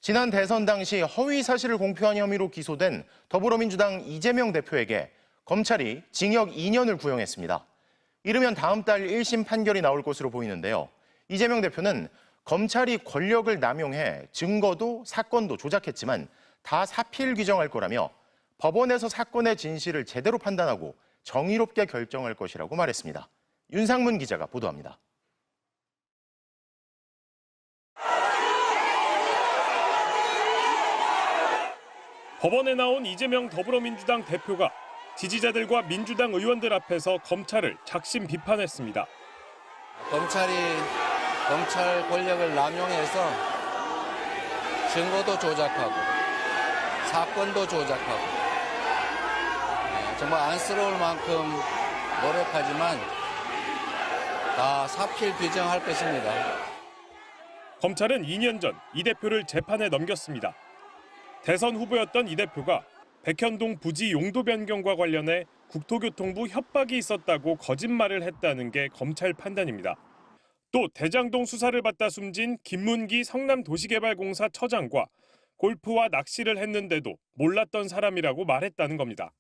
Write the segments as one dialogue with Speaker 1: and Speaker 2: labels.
Speaker 1: 지난 대선 당시 허위 사실을 공표한 혐의로 기소된 더불어민주당 이재명 대표에게 검찰이 징역 2년을 구형했습니다. 이르면 다음 달 1심 판결이 나올 것으로 보이는데요. 이재명 대표는 검찰이 권력을 남용해 증거도 사건도 조작했지만 다 사필 규정할 거라며 법원에서 사건의 진실을 제대로 판단하고 정의롭게 결정할 것이라고 말했습니다. 윤상문 기자가 보도합니다.
Speaker 2: 법원에 나온 이재명 더불어민주당 대표가 지지자들과 민주당 의원들 앞에서 검찰을 작심 비판했습니다.
Speaker 3: 검찰이 검찰 권력을 남용해서 증거도 조작하고 사건도 조작하고 정말 안쓰러울 만큼 노력하지만 다 사필 규정할 것입니다.
Speaker 2: 검찰은 2년 전 이 대표를 재판에 넘겼습니다. 대선 후보였던 이 대표가 백현동 부지 용도 변경과 관련해 국토교통부 협박이 있었다고 거짓말을 했다는 게 검찰 판단입니다. 또 대장동 수사를 받다 숨진 김문기 성남도시개발공사 처장과 골프와 낚시를 했는데도 몰랐던 사람이라고 말했다는 겁니다.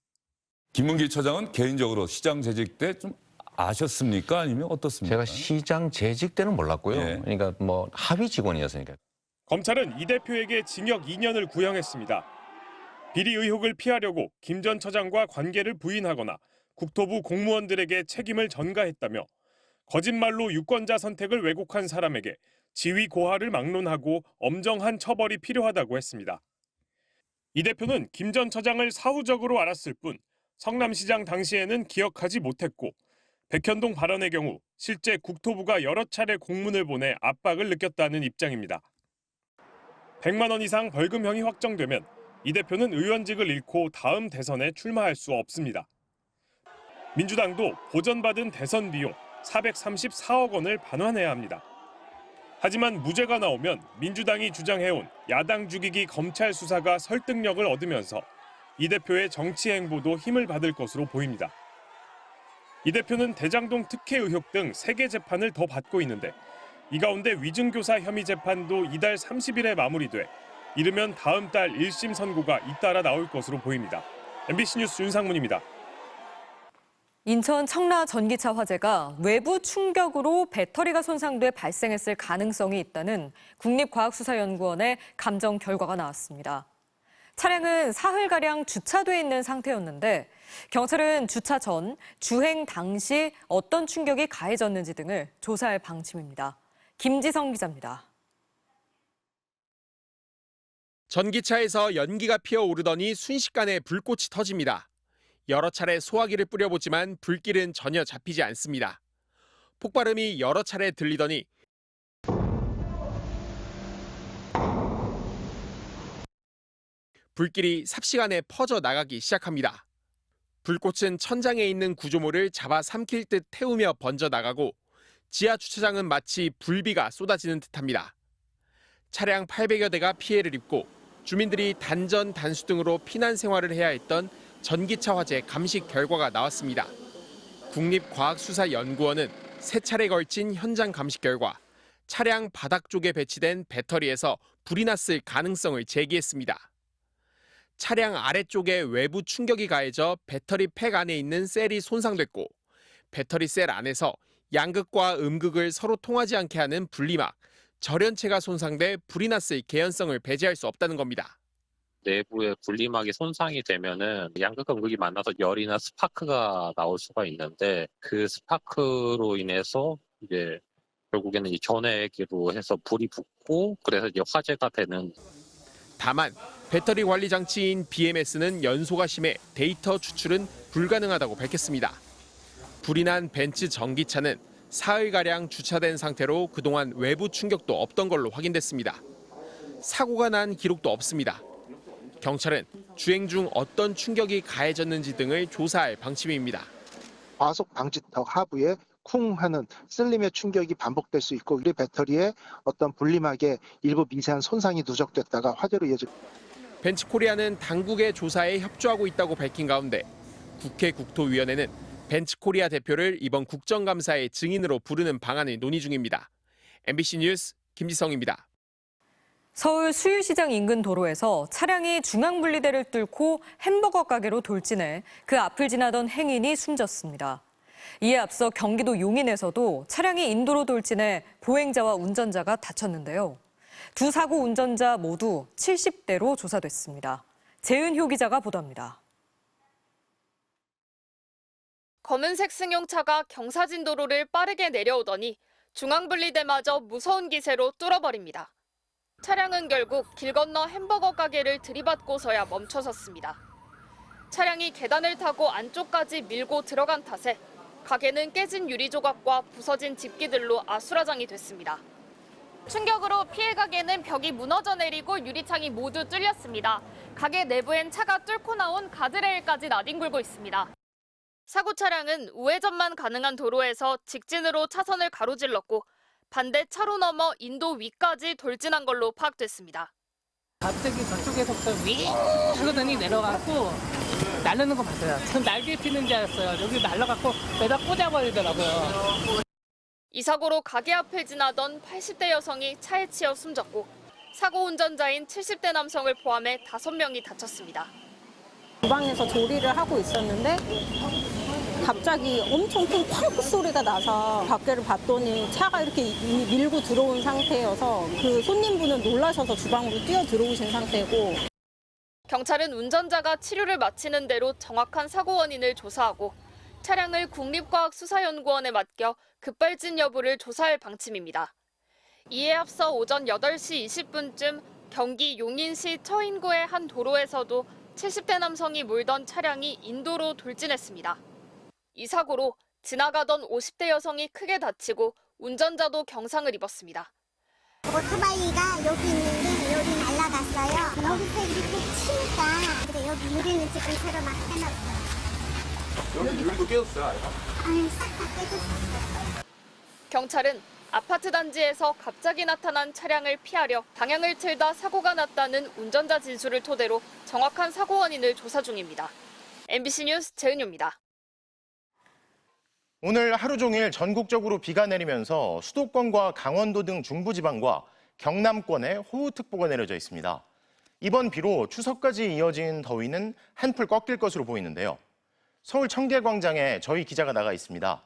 Speaker 4: 김문기 처장은 개인적으로 시장 재직 때 좀 아셨습니까? 아니면 어떻습니까?
Speaker 5: 제가 시장 재직 때는 몰랐고요.
Speaker 4: 예.
Speaker 5: 그러니까 뭐 하위 직원이었으니까.
Speaker 2: 검찰은 이 대표에게 징역 2년을 구형했습니다. 비리 의혹을 피하려고 김 전 처장과 관계를 부인하거나 국토부 공무원들에게 책임을 전가했다며 거짓말로 유권자 선택을 왜곡한 사람에게 지위 고하를 막론하고 엄정한 처벌이 필요하다고 했습니다. 이 대표는 김 전 처장을 사후적으로 알았을 뿐 성남시장 당시에는 기억하지 못했고 백현동 발언의 경우 실제 국토부가 여러 차례 공문을 보내 압박을 느꼈다는 입장입니다. 100만 원 이상 벌금형이 확정되면 이 대표는 의원직을 잃고 다음 대선에 출마할 수 없습니다. 민주당도 보전받은 대선 비용 434억 원을 반환해야 합니다. 하지만 무죄가 나오면 민주당이 주장해온 야당 죽이기 검찰 수사가 설득력을 얻으면서 이 대표의 정치 행보도 힘을 받을 것으로 보입니다. 이 대표는 대장동 특혜 의혹 등 3개 재판을 더 받고 있는데 이 가운데 위증교사 혐의 재판도 이달 30일에 마무리돼 이르면 다음 달 1심 선고가 잇따라 나올 것으로 보입니다. MBC 뉴스 윤상문입니다.
Speaker 6: 인천 청라 전기차 화재가 외부 충격으로 배터리가 손상돼 발생했을 가능성이 있다는 국립과학수사연구원의 감정 결과가 나왔습니다. 차량은 사흘가량 주차돼 있는 상태였는데 경찰은 주차 전, 주행 당시 어떤 충격이 가해졌는지 등을 조사할 방침입니다. 김지성 기자입니다.
Speaker 7: 전기차에서 연기가 피어오르더니 순식간에 불꽃이 터집니다. 여러 차례 소화기를 뿌려보지만 불길은 전혀 잡히지 않습니다. 폭발음이 여러 차례 들리더니 불길이 삽시간에 퍼져 나가기 시작합니다. 불꽃은 천장에 있는 구조물을 잡아삼킬 듯 태우며 번져 나가고 지하 주차장은 마치 불비가 쏟아지는 듯합니다. 차량 800여 대가 피해를 입고 주민들이 단전 단수 등으로 피난 생활을 해야 했던 전기차 화재 감식 결과가 나왔습니다. 국립과학수사연구원은 3차례 걸친 현장 감식 결과 차량 바닥 쪽에 배치된 배터리에서 불이 났을 가능성을 제기했습니다. 차량 아래쪽에 외부 충격이 가해져 배터리 팩 안에 있는 셀이 손상됐고 배터리 셀 안에서 양극과 음극을 서로 통하지 않게 하는 분리막, 절연체가 손상돼 불이 났을 개연성을 배제할 수 없다는 겁니다.
Speaker 8: 내부의 분리막이 손상이 되면은 양극과 음극이 만나서 열이나 스파크가 나올 수가 있는데 그 스파크로 인해서 이제 결국에는 이 전해기로 해서 불이 붙고 그래서 이제 화재가 되는.
Speaker 7: 다만 배터리 관리 장치인 BMS는 연소가 심해 데이터 추출은 불가능하다고 밝혔습니다. 불이 난 벤츠 전기차는 사흘가량 주차된 상태로 그동안 외부 충격도 없던 걸로 확인됐습니다. 사고가 난 기록도 없습니다. 경찰은 주행 중 어떤 충격이 가해졌는지 등을 조사할 방침입니다.
Speaker 9: 과속 방지턱 하부에 쿵 하는 쓸림의 충격이 반복될 수 있고 우리 배터리의 어떤 분리막에 일부 미세한 손상이 누적됐다가 화재로 이어집니다.
Speaker 7: 벤츠코리아는 당국의 조사에 협조하고 있다고 밝힌 가운데 국회 국토위원회는 벤츠코리아 대표를 이번 국정감사의 증인으로 부르는 방안을 논의 중입니다. MBC 뉴스 김지성입니다.
Speaker 6: 서울 수유시장 인근 도로에서 차량이 중앙분리대를 뚫고 햄버거 가게로 돌진해 그 앞을 지나던 행인이 숨졌습니다. 이에 앞서 경기도 용인에서도 차량이 인도로 돌진해 보행자와 운전자가 다쳤는데요. 두 사고 운전자 모두 70대로 조사됐습니다. 재은효 기자가 보도합니다.
Speaker 10: 검은색 승용차가 경사진 도로를 빠르게 내려오더니 중앙분리대마저 무서운 기세로 뚫어버립니다. 차량은 결국 길 건너 햄버거 가게를 들이받고서야 멈춰섰습니다. 차량이 계단을 타고 안쪽까지 밀고 들어간 탓에 가게는 깨진 유리 조각과 부서진 집기들로 아수라장이 됐습니다. 충격으로 피해 가게는 벽이 무너져 내리고 유리창이 모두 뚫렸습니다. 가게 내부엔 차가 뚫고 나온 가드레일까지 나뒹굴고 있습니다. 사고 차량은 우회전만 가능한 도로에서 직진으로 차선을 가로질렀고 반대 차로 넘어 인도 위까지 돌진한 걸로 파악됐습니다.
Speaker 11: 갑자기 저쪽에서부터 윙 하더니 내려가고 날르는 거 봤어요. 전 날개 피는 줄 알았어요. 여기 날라갖고 매다 꽂아버리더라고요.
Speaker 10: 이 사고로 가게 앞을 지나던 80대 여성이 차에 치여 숨졌고 사고 운전자인 70대 남성을 포함해 5명이 다쳤습니다.
Speaker 12: 주방에서 조리를 하고 있었는데 갑자기 엄청 큰 쾅 소리가 나서 밖에를 봤더니 차가 이렇게 이미 밀고 들어온 상태여서 그 손님분은 놀라셔서 주방으로 뛰어 들어오신 상태고.
Speaker 10: 경찰은 운전자가 치료를 마치는 대로 정확한 사고 원인을 조사하고 차량을 국립과학수사연구원에 맡겨 급발진 여부를 조사할 방침입니다. 이에 앞서 오전 8시 20분쯤 경기 용인시 처인구의 한 도로에서도 70대 남성이 몰던 차량이 인도로 돌진했습니다. 이 사고로 지나가던 50대 여성이 크게 다치고 운전자도 경상을 입었습니다.
Speaker 13: 오토바이가 여기 있는데 여기 날아갔어요. 여기서 이렇게 치니까 근데 여기 유리는 지금 새로 막 해놨어요.
Speaker 14: 여기 유리도 깨졌어요, 아이가?
Speaker 13: 아니 싹 다 깨졌어요.
Speaker 10: 경찰은 아파트 단지에서 갑자기 나타난 차량을 피하려 방향을 틀다 사고가 났다는 운전자 진술을 토대로 정확한 사고 원인을 조사 중입니다. MBC 뉴스 재은효입니다.
Speaker 1: 오늘 하루 종일 전국적으로 비가 내리면서 수도권과 강원도 등 중부지방과 경남권에 호우특보가 내려져 있습니다. 이번 비로 추석까지 이어진 더위는 한풀 꺾일 것으로 보이는데요. 서울 청계광장에 저희 기자가 나가 있습니다.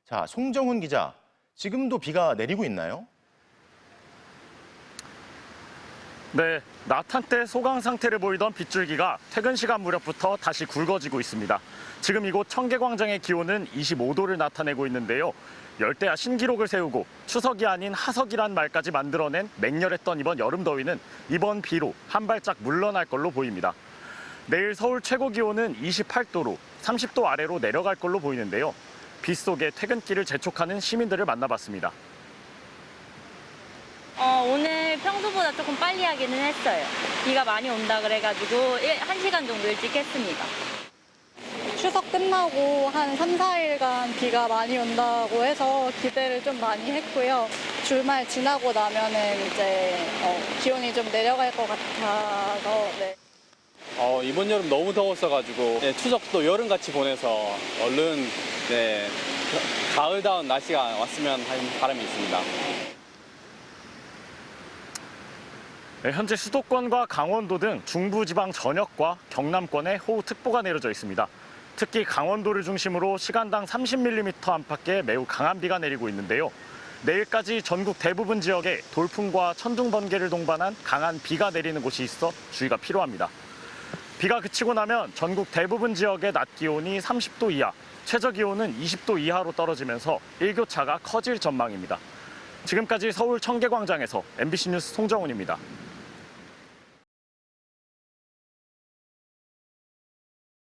Speaker 1: 자, 송정훈 기자, 지금도 비가 내리고 있나요?
Speaker 15: 네, 낮 한때 소강 상태를 보이던 빗줄기가 퇴근 시간 무렵부터 다시 굵어지고 있습니다. 지금 이곳 청계광장의 기온은 25도를 나타내고 있는데요. 열대야 신기록을 세우고 추석이 아닌 하석이란 말까지 만들어낸 맹렬했던 이번 여름 더위는 이번 비로 한 발짝 물러날 걸로 보입니다. 내일 서울 최고 기온은 28도로 30도 아래로 내려갈 걸로 보이는데요. 비 속에 퇴근길을 재촉하는 시민들을 만나봤습니다.
Speaker 16: 오늘 평소보다 조금 빨리 하기는 했어요. 비가 많이 온다 그래가지고 1시간 정도 일찍 했습니다.
Speaker 12: 추석 끝나고 한 3, 4일간 비가 많이 온다고 해서 기대를 좀 많이 했고요. 주말 지나고 나면은 이제 기온이 좀 내려갈 것 같아서. 네.
Speaker 17: 이번 여름 너무 더웠어가지고 추석도 여름같이 보내서 얼른 가을다운 날씨가 왔으면 하는 바람이 있습니다.
Speaker 15: 현재 수도권과 강원도 등 중부지방 전역과 경남권에 호우특보가 내려져 있습니다. 특히 강원도를 중심으로 시간당 30mm 안팎의 매우 강한 비가 내리고 있는데요. 내일까지 전국 대부분 지역에 돌풍과 천둥 번개를 동반한 강한 비가 내리는 곳이 있어 주의가 필요합니다. 비가 그치고 나면 전국 대부분 지역의 낮 기온이 30도 이하, 최저 기온은 20도 이하로 떨어지면서 일교차가 커질 전망입니다. 지금까지 서울 청계광장에서 MBC 뉴스 송정훈입니다.